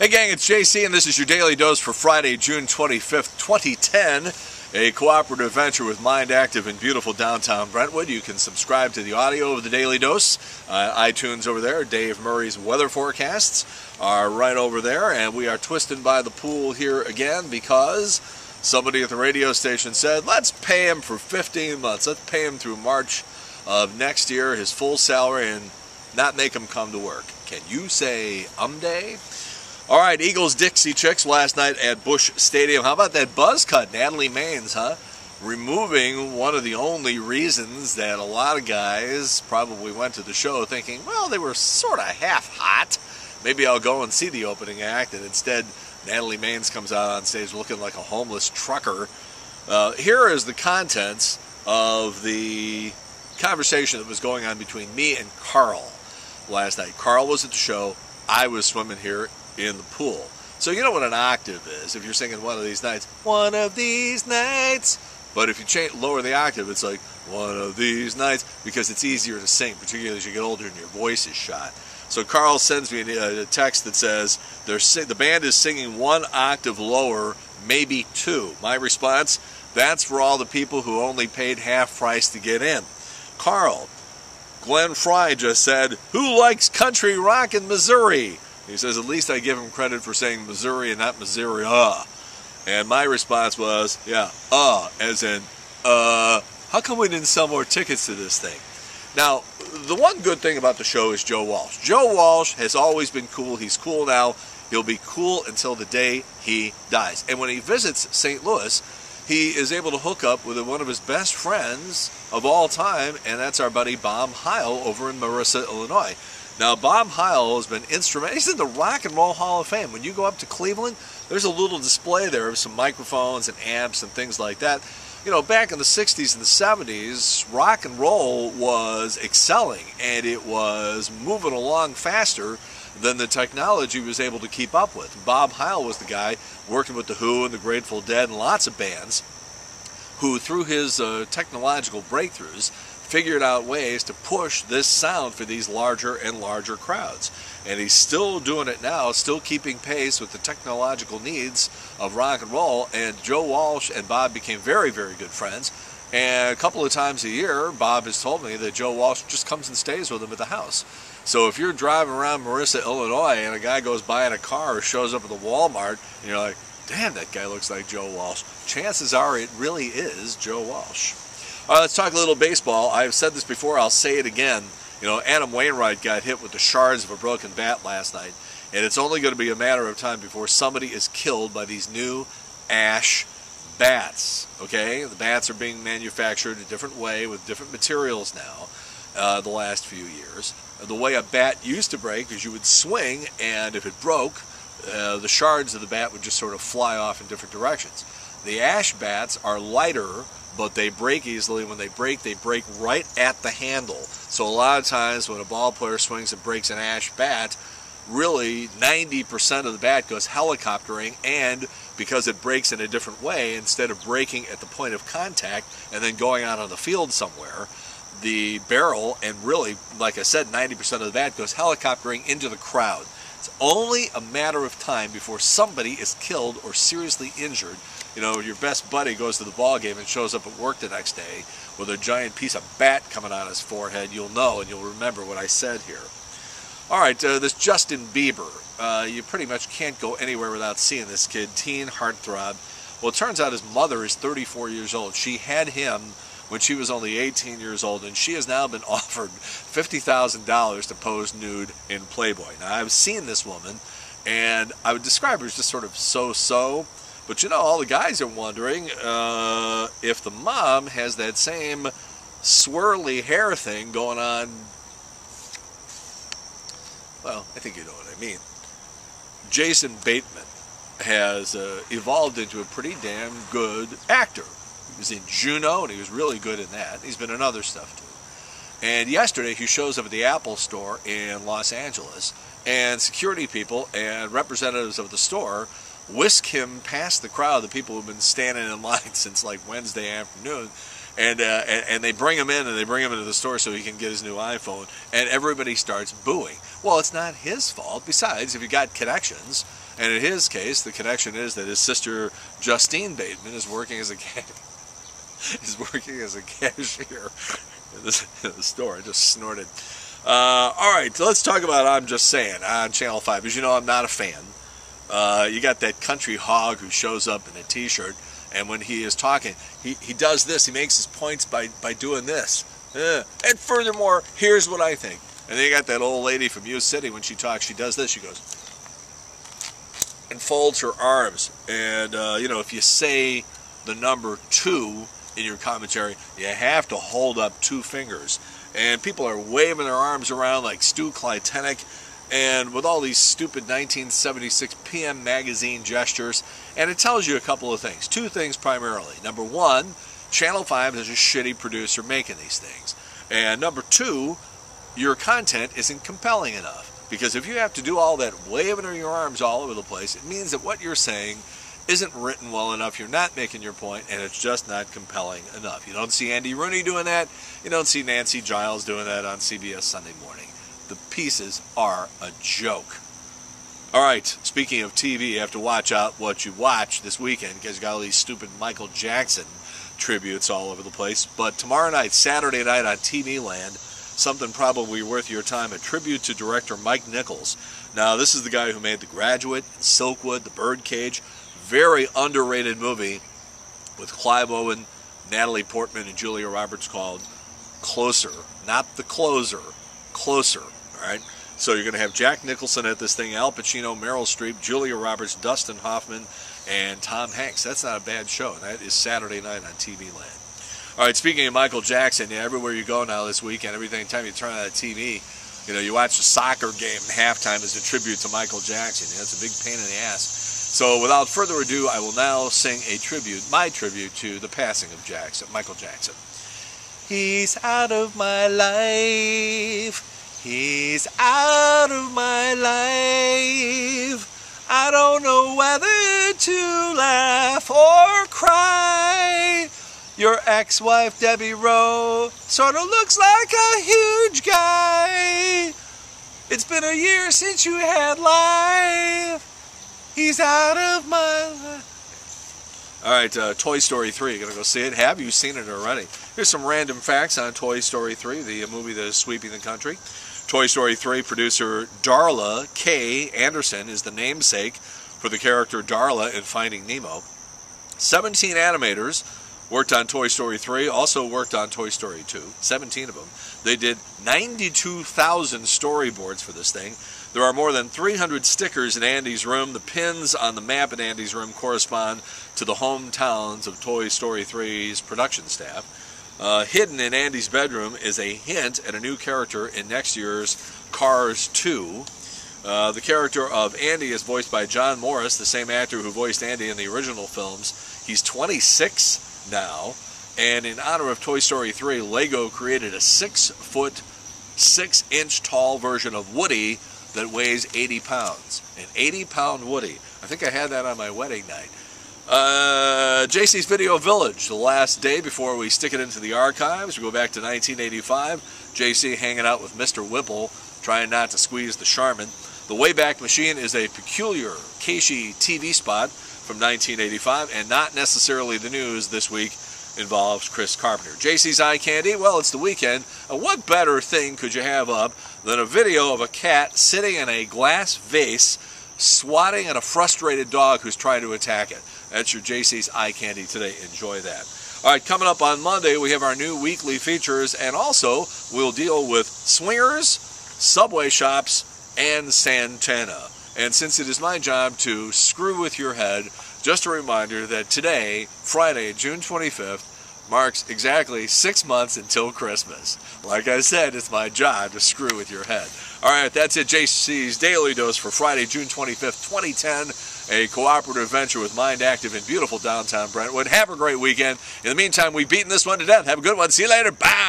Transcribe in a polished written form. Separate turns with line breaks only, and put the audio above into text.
Hey gang, it's JC and this is your Daily Dose for Friday, June 25th, 2010. A cooperative venture with Mind Active in beautiful downtown Brentwood. You can subscribe to the audio of the Daily Dose. iTunes over there. Dave Murray's weather forecasts are right over there. And we are twisted by the pool here again because somebody at the radio station said, let's pay him for 15 months. Let's pay him through March of next year, his full salary, and not make him come to work. Can you say day? All right, Eagles Dixie Chicks last night at Busch Stadium. How about that buzz cut, Natalie Maines, huh? Removing one of the only reasons that a lot of guys probably went to the show thinking, well, they were sort of half hot. Maybe I'll go and see the opening act. And instead, Natalie Maines comes out on stage looking like a homeless trucker. Here is the contents of the conversation that was going on between me and Carl last night. Carl was at the show. I was swimming here in the pool. So you know what an octave is if you're singing one of these nights. One of these nights. But if you lower the octave, it's like one of these nights because it's easier to sing, particularly as you get older and your voice is shot. So Carl sends me a text that says the band is singing one octave lower, maybe two. My response, that's for all the people who only paid half price to get in. Carl, Glenn Fry just said, who likes country rock in Missouri? He says, at least I give him credit for saying Missouri and not Missouri. And my response was, yeah, as in, how come we didn't sell more tickets to this thing? Now, the one good thing about the show is Joe Walsh. Joe Walsh has always been cool. He's cool now. He'll be cool until the day he dies. And when he visits St. Louis, he is able to hook up with one of his best friends of all time, and that's our buddy Bob Heil over in Marissa, Illinois. Now, Bob Heil has been instrumental. He's in the Rock and Roll Hall of Fame. When you go up to Cleveland, there's a little display there of some microphones and amps and things like that. You know, back in the 60s and the 70s, rock and roll was excelling, and it was moving along faster than the technology was able to keep up with. Bob Heil was the guy working with The Who and the Grateful Dead and lots of bands who, through his technological breakthroughs, figured out ways to push this sound for these larger and larger crowds. And he's still doing it now, still keeping pace with the technological needs of rock and roll. And Joe Walsh and Bob became very, very good friends. And a couple of times a year, Bob has told me that Joe Walsh just comes and stays with him at the house. So if you're driving around Marissa, Illinois, and a guy goes by in a car or shows up at the Walmart, and you're like, damn, that guy looks like Joe Walsh, chances are it really is Joe Walsh. All right, let's talk a little baseball. I've said this before, I'll say it again. You know, Adam Wainwright got hit with the shards of a broken bat last night, and it's only going to be a matter of time before somebody is killed by these new ash bats, okay? The bats are being manufactured a different way with different materials now the last few years. The way a bat used to break is you would swing, and if it broke, the shards of the bat would just sort of fly off in different directions. The ash bats are lighter, but they break easily. When they break right at the handle. So a lot of times when a ball player swings and breaks an ash bat, really 90% of the bat goes helicoptering, and because it breaks in a different way, instead of breaking at the point of contact and then going out on the field somewhere, the barrel, and really, like I said, 90% of the bat goes helicoptering into the crowd. It's only a matter of time before somebody is killed or seriously injured. You know, your best buddy goes to the ball game and shows up at work the next day with a giant piece of bat coming on his forehead. You'll know and you'll remember what I said here. All right, this Justin Bieber. You pretty much can't go anywhere without seeing this kid, teen heartthrob. Well, it turns out his mother is 34 years old. She had him when she was only 18 years old, and she has now been offered $50,000 to pose nude in Playboy. Now, I've seen this woman, and I would describe her as just sort of so-so. But you know, all the guys are wondering if the mom has that same swirly hair thing going on. Well, I think you know what I mean. Jason Bateman has evolved into a pretty damn good actor. He was in Juno, and he was really good in that. He's been in other stuff too. And yesterday, he shows up at the Apple store in Los Angeles, and security people and representatives of the store whisk him past the crowd, the people who've been standing in line since like Wednesday afternoon, and they bring him in, and they bring him into the store so he can get his new iPhone, and everybody starts booing. Well, it's not his fault. Besides, if you got connections, And in his case, the connection is that his sister Justine Bateman is working as a cashier in the store. I just snorted. All right, so let's talk about I'm Just Saying on Channel 5. As you know, I'm not a fan. You got that country hog who shows up in a t-shirt, and when he is talking, he does this. He makes his points by doing this. And furthermore, here's what I think. And then you got that old lady from U City. When she talks, she does this. She goes and folds her arms. And, you know, if you say the number 2 in your commentary, you have to hold up 2 fingers. And people are waving their arms around like Stu Kleitenic, and with all these stupid 1976 PM magazine gestures. And it tells you a couple of things. 2 things primarily. Number 1, Channel 5 is a shitty producer making these things. And number 2, your content isn't compelling enough. Because if you have to do all that waving of your arms all over the place, it means that what you're saying isn't written well enough, you're not making your point, and it's just not compelling enough. You don't see Andy Rooney doing that, you don't see Nancy Giles doing that on CBS Sunday Morning. The pieces are a joke. Alright, speaking of TV, you have to watch out what you watch this weekend, because you got all these stupid Michael Jackson tributes all over the place. But tomorrow night, Saturday night on TV Land, something probably worth your time, a tribute to director Mike Nichols. Now, this is the guy who made The Graduate, Silkwood, The Birdcage. Very underrated movie with Clive Owen, Natalie Portman, and Julia Roberts called Closer. Not The Closer, Closer. All right? So you're going to have Jack Nicholson at this thing, Al Pacino, Meryl Streep, Julia Roberts, Dustin Hoffman, and Tom Hanks. That's not a bad show, and that is Saturday night on TV Land. All right, speaking of Michael Jackson, yeah, everywhere you go now this weekend, every time you turn on the TV, you know, you watch the soccer game, halftime is a tribute to Michael Jackson. You know, it's a big pain in the ass. So without further ado, I will now sing a tribute, my tribute to the passing of Michael Jackson. He's out of my life. He's out of my life. I don't know whether to laugh or cry. Your ex-wife, Debbie Rowe, sort of looks like a huge guy. It's been a year since you had life. He's out of my life. All right, Toy Story 3. You're going to go see it? Have you seen it already? Here's some random facts on Toy Story 3, the movie that is sweeping the country. Toy Story 3 producer Darla K. Anderson is the namesake for the character Darla in Finding Nemo. 17 animators worked on Toy Story 3, also worked on Toy Story 2, 17 of them. They did 92,000 storyboards for this thing. There are more than 300 stickers in Andy's room. The pins on the map in Andy's room correspond to the hometowns of Toy Story 3's production staff. Hidden in Andy's bedroom is a hint at a new character in next year's Cars 2. The character of Andy is voiced by John Morris, the same actor who voiced Andy in the original films. He's 26 now, and in honor of Toy Story 3, Lego created a 6-foot, 6-inch tall version of Woody that weighs 80 pounds. An 80-pound Woody. I think I had that on my wedding night. JC's Video Village, the last day before we stick it into the archives. We go back to 1985. JC hanging out with Mr. Whipple, trying not to squeeze the Charmin. The Wayback Machine is a peculiar Keishi TV spot from 1985, and not necessarily the news this week involves Chris Carpenter. JC's Eye Candy, well, it's the weekend. What better thing could you have up than a video of a cat sitting in a glass vase swatting at a frustrated dog who's trying to attack it? That's your JC's Eye Candy today. Enjoy that. All right, coming up on Monday, we have our new weekly features, and also we'll deal with swingers, subway shops, and Santana. And since it is my job to screw with your head, just a reminder that today, Friday, June 25th, marks exactly 6 months until Christmas. Like I said, it's my job to screw with your head. All right, that's it. JC's Daily Dose for Friday, June 25th, 2010. A cooperative venture with Mind Active in beautiful downtown Brentwood. Have a great weekend. In the meantime, we've beaten this one to death. Have a good one. See you later. Bye.